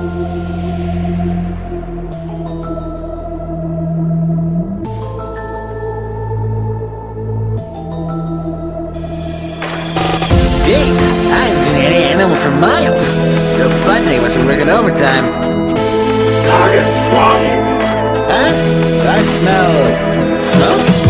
Jeez, I haven't seen any animal for miles. Joe Budney must be working overtime. Target one. Huh? I smell... smoke?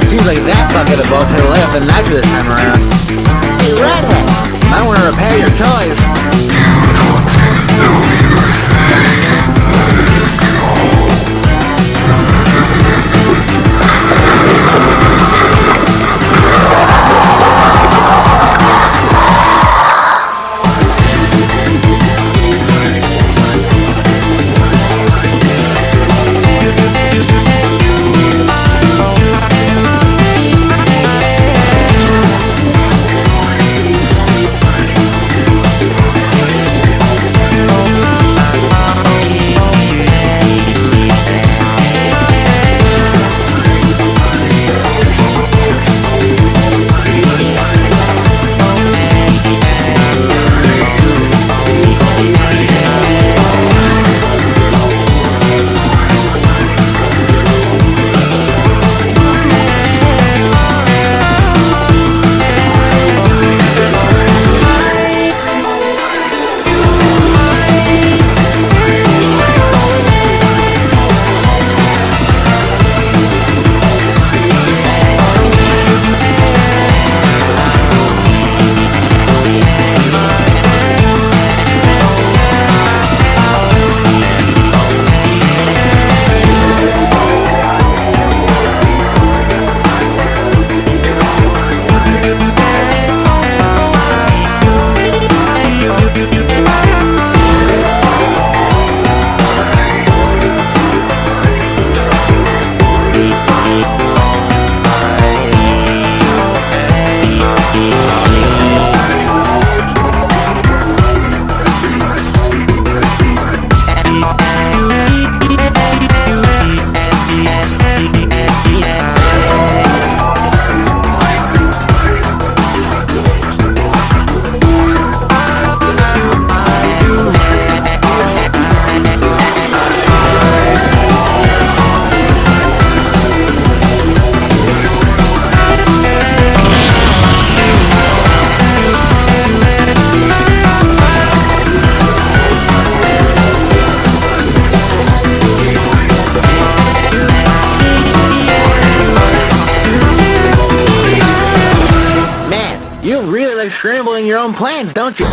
Seems like that bucket of balls will lay off the knife this time around. Hey, Redhead! Might want to repair your toys. You really like scrambling your own plans, don't you?